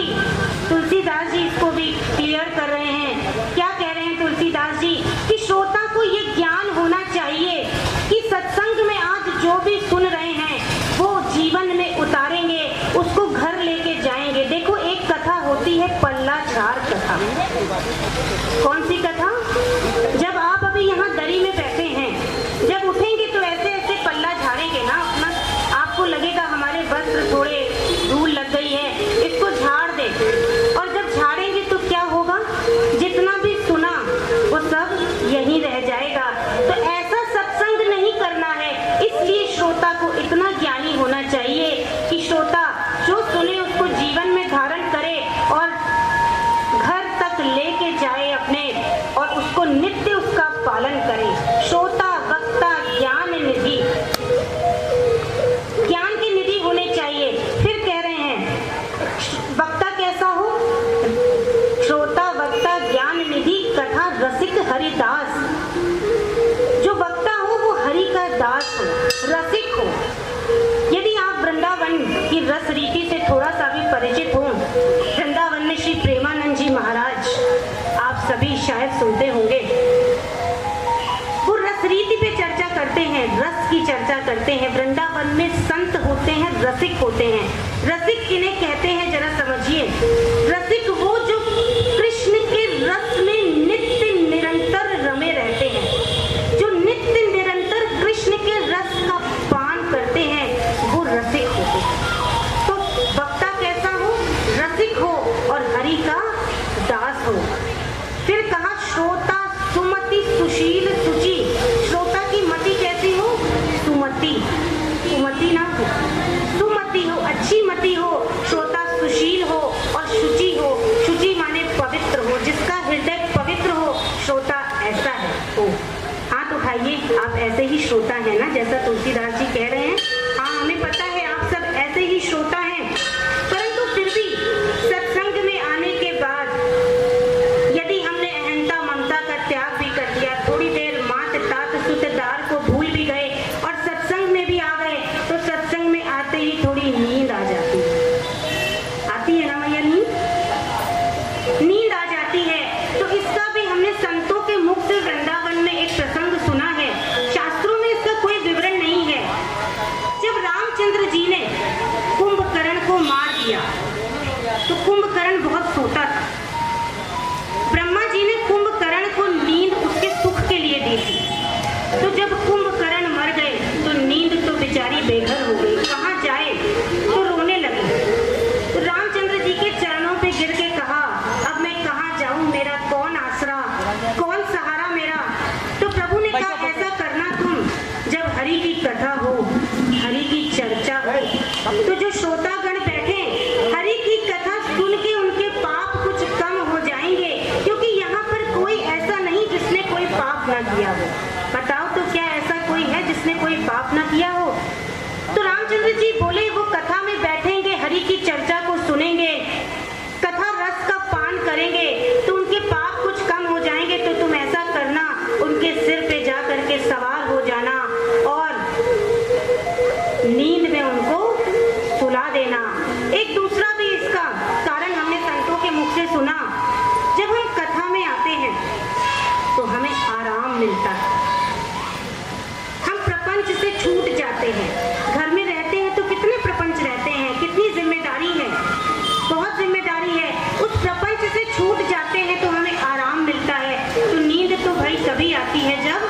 तुलसीदास जी इसको भी क्लियर कर रहे हैं। क्या कह रहे हैं तुलसीदास जी? कि श्रोता को ये ज्ञान होना चाहिए कि सत्संग में आज जो भी सुन रहे हैं वो जीवन में उतारेंगे, उसको घर लेके जाएंगे। देखो, एक कथा होती है पल्ला झाड़ कथा। कौन सी कथा? जब आप अभी यहाँ दरी में बैठे हैं, जब उठेंगे तो ऐसे ऐसे पल्ला झाड़ेंगे ना अपना, आपको लगेगा हमारे वस्त्र थोड़े धूल लग गई है, इसको झाड़ दे। और जब झाड़ेंगे तो क्या होगा? जितना भी सुना वो सब यहीं रह जाएगा। तो ऐसा सत्संग नहीं करना है। इसलिए श्रोता को इतना ज्ञानी होना चाहिए कि श्रोता जो सुने उसको जीवन में धारण करे और घर तक लेके जाए अपने, और उसको नित्य उसका पालन करे। श्रोता वक्ता ज्ञान निधि, ज्ञान की निधि होने चाहिए। फिर कह रहे हैं वक्ता कैसा हो? श्रोता वक्ता ज्ञान निधि, कथा रसिक हरिदास। जो वक्ता हो वो हरि का दास हो, रसिक हो। यदि आप वृंदावन की रस रीति से थोड़ा सा भी परिचित हो, वृंदावन में श्री प्रेमानंद जी महाराज आप सभी शायद सुनते होंगे, वो रस रीति पे चर्चा करते हैं, रस की चर्चा करते हैं। वृंदावन में संत होते हैं, रसिक होते हैं। रसिक किन्हें कहते हैं जरा समझिए। रसिक वो जो कृष्ण के रस में नित्य निरंतर रमे रहते हैं, जो नित्य निरंतर कृष्ण के रस का पान करते हैं, वो रसिक होते हैं। तो वक्ता कैसा हो? रसिक हो और हरि का दास हो। फिर कहा श्रोता सुमति सुशील सुचि। श्रोता की मति कैसी हो? सुमति, सुमति ना हो, सुमति हो, ऐसे ही श्रोता है ना, जैसा तुलसीदास जी कह रहे हैं। हाँ, हमें पता है आप सब ऐसे ही श्रोता हैं, परंतु फिर भी सत्संग में आने के बाद यदि हमने अहंता ममता का त्याग भी कर दिया, थोड़ी देर मात तात सुतदार को भूल भी गए और सत्संग में भी आ गए, तो सत्संग में आते ही थोड़ी नींद आ जाती है। आती है ना मैया नींद आ जाती है। तो इसका भी हमने संतों के मुख से वृंदावन में एक प्रसंग सुना है। शास्त्रों में इसका कोई विवरण नहीं है। जब रामचंद्र जी ने कुंभकर्ण को मार दिया तो कुंभकर्ण बहुत सोता था। ब्रह्मा जी ने कुंभकर्ण को नींद उसके सुख के लिए दी थी। तो जब कुंभकर्ण मर गए तो नींद तो बेचारी बेघर हो गई, कहाँ जाए, तो रोने लगी। तो रामचंद्र जी के चरणों पे गिर के कहा, अब मैं कहाँ जाऊं, मेरा कौन आसरा, कौन सहारा मेरा। तो प्रभु ने कहा, ऐसा करना तुम, जब हरि की कथा हो, हरि की चर्चा हो, तो जो श्रोतागण बैठे हरि की कथा सुन के उनके पाप कुछ कम हो जाएंगे, क्योंकि यहाँ पर कोई ऐसा नहीं जिसने कोई पाप ना किया हो। बताओ तो क्या ऐसा कोई है जिसने कोई पाप ना किया हो? तो रामचंद्र जी बोले, वो कथा में बैठेंगे, हरि की चर्चा को सुनेंगे, कथा रस का पान करेंगे, तो उनके पाप कुछ कम हो जाएंगे। तो तुम ऐसा करना, उनके सिर पे जा करके सवार हो जाना और नींद में उनको सुला देना। एक दूसरा भी इसका कारण हमने संतों के मुख से सुना। जब हम कथा में आते हैं तो हमें आराम मिलता है, हम प्रपंच से छूट जाते हैं। घर में रहते हैं तो कितने प्रपंच रहते हैं, कितनी जिम्मेदारी है, बहुत जिम्मेदारी है। उस प्रपंच से छूट जाते हैं तो हमें आराम मिलता है। तो नींद तो भाई कभी आती है जब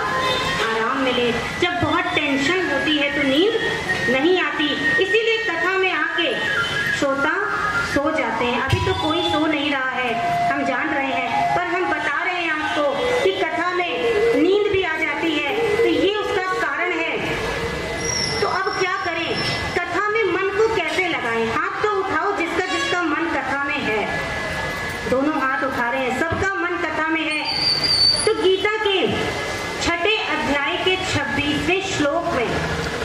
आराम मिले। जब बहुत टेंशन होती है तो नींद नहीं आती। इसीलिए कथा में आके श्रोता सो जाते हैं। अभी तो कोई सो नहीं रहा है, हम जान रहे हैं, पर हम बता रहे हैं आपको कि कथा में नींद भी आ जाती है। तो ये उसका कारण है। तो अब क्या करें, कथा में मन को कैसे लगाएं? हाथ तो उठाओ जिसका जिसका मन कथा में है। दोनों हाथ उठा रहे हैं, सबका मन कथा में है। तो गीता के 6 अध्याय के 26वें श्लोक में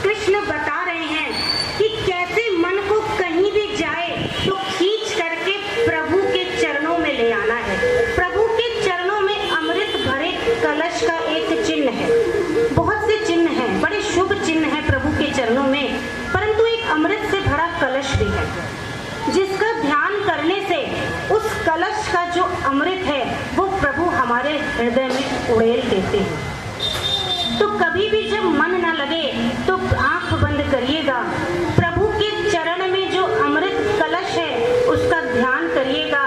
कृष्ण बता रहे हैं कि कैसे मन को कहीं भी जाए तो खींच करके प्रभु के चरणों में ले आना है। प्रभु के चरणों में अमृत भरे कलश का एक चिन्ह है। बहुत से चिन्ह हैं, बड़े शुभ चिन्ह है प्रभु के चरणों में, परंतु एक अमृत से भरा कलश भी है, जिसका ध्यान करने से उस कलश का जो अमृत है वो प्रभु हमारे हृदय में उड़ेल देते हैं। तो कभी भी जब मन न लगे तो आंख बंद करिएगा, प्रभु के चरण में जो अमृत कलश है उसका ध्यान करिएगा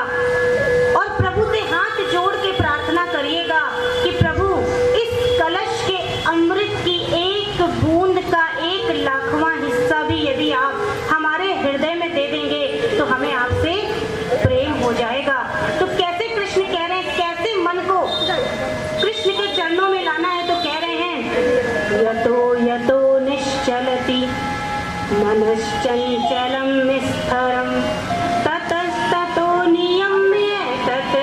और प्रभु से हाथ जोड़ के प्रार्थना करिएगा कि प्रभु इस कलश के अमृत की एक बूंद का 1,00,000वां हिस्सा भी यदि आप हमारे हृदय में दे देंगे तो हमें आपसे प्रेम हो जाएगा। तो कैसे कृष्ण कह रहे हैं, कैसे मन को कृष्ण के चरणों में लाना है? तो कह रहे हैं, यतो यतो निश्चलति मनश्चंचलं निस्स्थरं ततस्ततो नियम्य तत्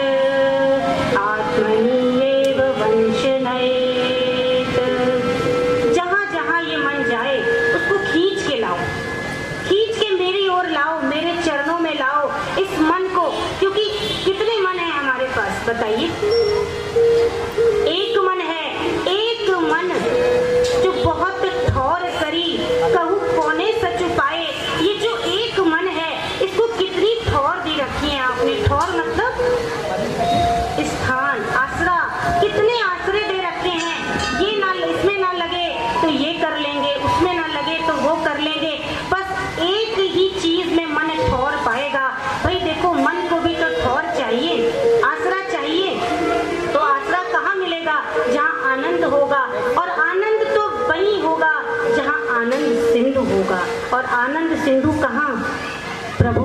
आत्मनि एव वंशनयेत्। जहाँ जहाँ ये मन जाए उसको खींच के लाओ, खींच के मेरी ओर लाओ, मेरे चरणों में लाओ इस मन को। क्योंकि कितने मन है हमारे पास बताइए? एक मन है, एक मन जो बहुत ठौर करी कहूँ कोने सच पाए। ये जो एक मन है इसको कितनी ठौर दी रखी है आपने। ठौर मतलब स्थान, आसरा, कितने आसरे दे रखे हैं। ये ना, इसमें ना लगे तो ये कर लेंगे, उसमें ना लगे तो वो कर लेंगे। बस एक ही चीज में मन ठौर पाएगा। भाई देखो, मन को भी तो ठौर चाहिए, आसरा चाहिए। तो आसरा कहाँ मिलेगा? जहाँ आनंद होगा, और आनंद तो वही होगा जहाँ आनंद सिंधु होगा। और आनंद सिंधु कहाँ? प्रभु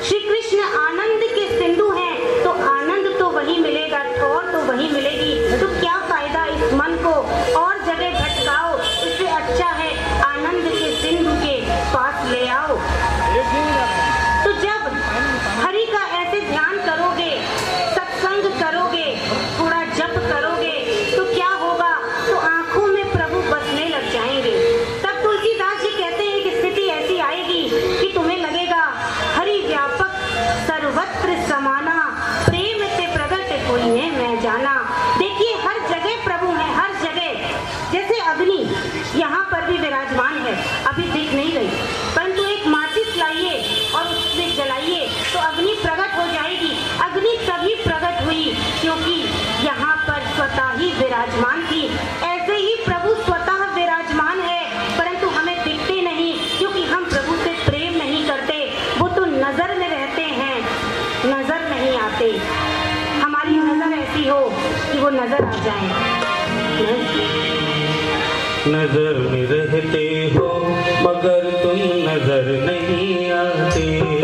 श्री कृष्ण आनंद के सिंधु हैं। तो आनंद तो वही मिलेगा, ठौर तो वही मिलेगी। तो क्या फायदा इस मन को और जगह भटकाओ, इससे यहाँ पर भी विराजमान है, अभी दिख नहीं रही, परंतु एक माचिस लाइए और उसमें जलाइए तो अग्नि प्रकट हो जाएगी। अग्नि तभी प्रकट हुई क्योंकि यहाँ पर स्वतः ही विराजमान थी। ऐसे ही प्रभु स्वतः विराजमान है, परंतु हमें दिखते नहीं क्योंकि हम प्रभु से प्रेम नहीं करते। वो तो नजर में रहते हैं, नजर नहीं आते। हमारी नजर ऐसी हो कि वो नजर आ जाए। नजर में रहते हो मगर तुम नजर नहीं आते।